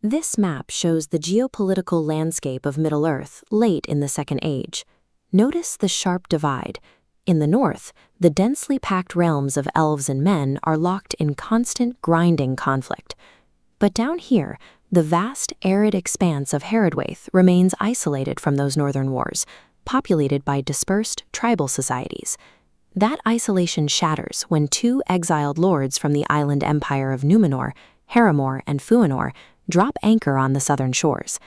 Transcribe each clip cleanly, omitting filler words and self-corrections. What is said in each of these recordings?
This map shows the geopolitical landscape of Middle-earth late in the Second Age. Notice the sharp divide. In the north, the densely packed realms of elves and men are locked in constant grinding conflict. But down here, the vast arid expanse of Haradrim remains isolated from those northern wars, populated by dispersed tribal societies. That isolation shatters when two exiled lords from the island empire of Númenor, Herumor and Fuinur, drop anchor on the southern shores.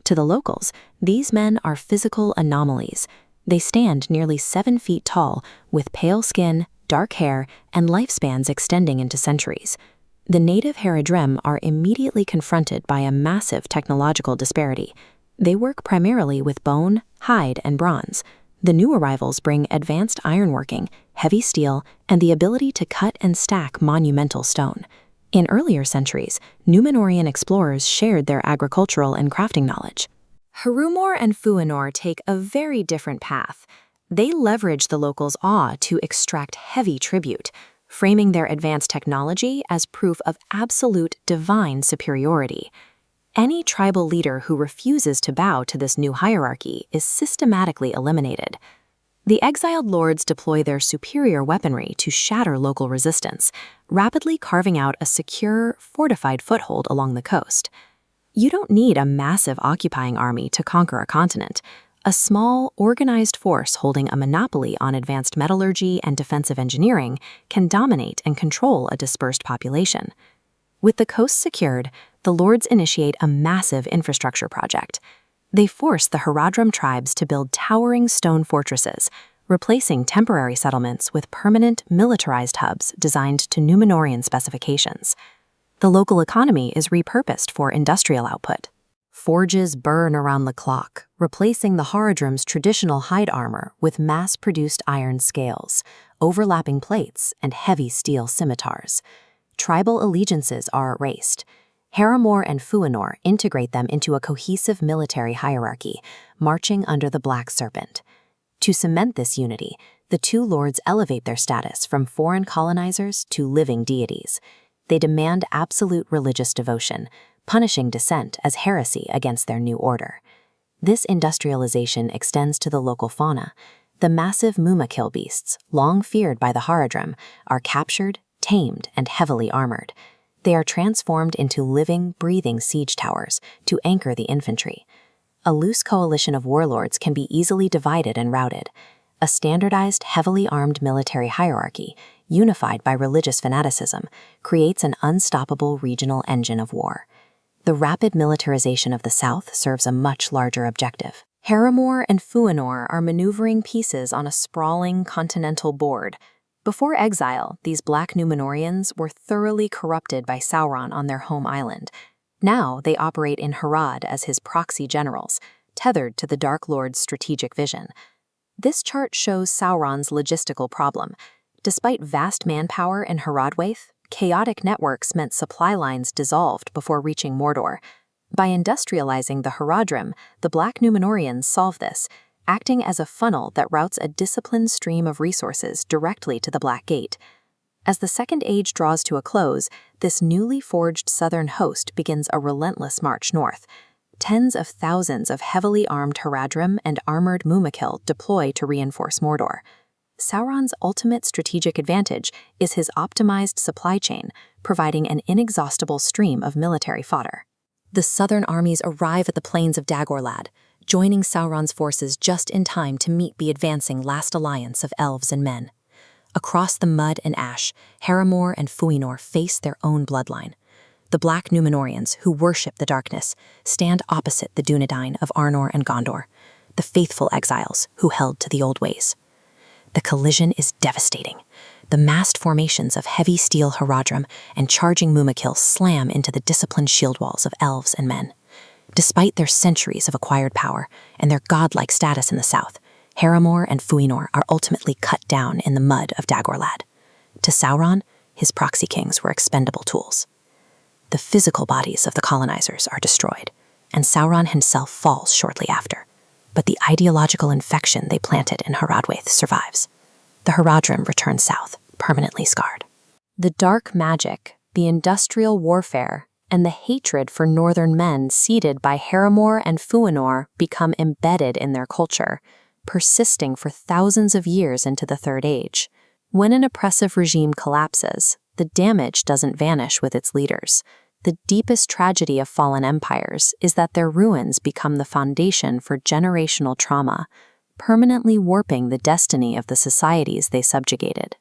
To the locals, these men are physical anomalies. They stand nearly 7 feet tall, with pale skin, dark hair, and lifespans extending into centuries. The native Haradrim are immediately confronted by a massive technological disparity. They work primarily with bone, hide, and bronze. The new arrivals bring advanced ironworking, heavy steel, and the ability to cut and stack monumental stone. In earlier centuries, Númenórean explorers shared their agricultural and crafting knowledge. Herumor and Fuinur take a very different path. They leverage the locals' awe to extract heavy tribute, framing their advanced technology as proof of absolute divine superiority. Any tribal leader who refuses to bow to this new hierarchy is systematically eliminated. The exiled lords deploy their superior weaponry to shatter local resistance, rapidly carving out a secure, fortified foothold along the coast. You don't need a massive occupying army to conquer a continent. A small, organized force holding a monopoly on advanced metallurgy and defensive engineering can dominate and control a dispersed population. With the coast secured, the lords initiate a massive infrastructure project. They force the Haradrim tribes to build towering stone fortresses, replacing temporary settlements with permanent, militarized hubs designed to Númenórean specifications. The local economy is repurposed for industrial output. Forges burn around the clock, replacing the Haradrim's traditional hide armor with mass-produced iron scales, overlapping plates, and heavy steel scimitars. Tribal allegiances are erased. Herumor and Fuinur integrate them into a cohesive military hierarchy, marching under the Black Serpent. To cement this unity, the two lords elevate their status from foreign colonizers to living deities. They demand absolute religious devotion, punishing dissent as heresy against their new order. This industrialization extends to the local fauna. The massive Mumakil beasts, long feared by the Haradrim, are captured, tamed, and heavily armored. They are transformed into living, breathing siege towers to anchor the infantry. A loose coalition of warlords can be easily divided and routed. A standardized, heavily armed military hierarchy, unified by religious fanaticism, creates an unstoppable regional engine of war. The rapid militarization of the south serves a much larger objective. Herumor and Fuinur are maneuvering pieces on a sprawling continental board. Before exile, these Black Númenóreans were thoroughly corrupted by Sauron on their home island. Now they operate in Harad as his proxy generals, tethered to the Dark Lord's strategic vision. This chart shows Sauron's logistical problem. Despite vast manpower in Haradrim, chaotic networks meant supply lines dissolved before reaching Mordor. By industrializing the Haradrim, the Black Númenóreans solve this, acting as a funnel that routes a disciplined stream of resources directly to the Black Gate. As the Second Age draws to a close, this newly forged southern host begins a relentless march north. Tens of thousands of heavily armed Haradrim and armored Mumakil deploy to reinforce Mordor. Sauron's ultimate strategic advantage is his optimized supply chain, providing an inexhaustible stream of military fodder. The southern armies arrive at the plains of Dagorlad, joining Sauron's forces just in time to meet the advancing last alliance of elves and men. Across the mud and ash, Herumor and Fuinur face their own bloodline. The Black Númenóreans, who worship the darkness, stand opposite the Dunedain of Arnor and Gondor, the faithful exiles who held to the old ways. The collision is devastating. The massed formations of heavy steel Haradrim and charging Mumakil slam into the disciplined shield walls of elves and men. Despite their centuries of acquired power and their godlike status in the south, Herumor and Fuinur are ultimately cut down in the mud of Dagorlad. To Sauron, his proxy kings were expendable tools. The physical bodies of the colonizers are destroyed, and Sauron himself falls shortly after. But the ideological infection they planted in Haradrim survives. The Haradrim return south, permanently scarred. The dark magic, the industrial warfare, and the hatred for northern men seeded by Herumor and Fuinur become embedded in their culture, persisting for thousands of years into the Third Age. When an oppressive regime collapses, the damage doesn't vanish with its leaders. The deepest tragedy of fallen empires is that their ruins become the foundation for generational trauma, permanently warping the destiny of the societies they subjugated.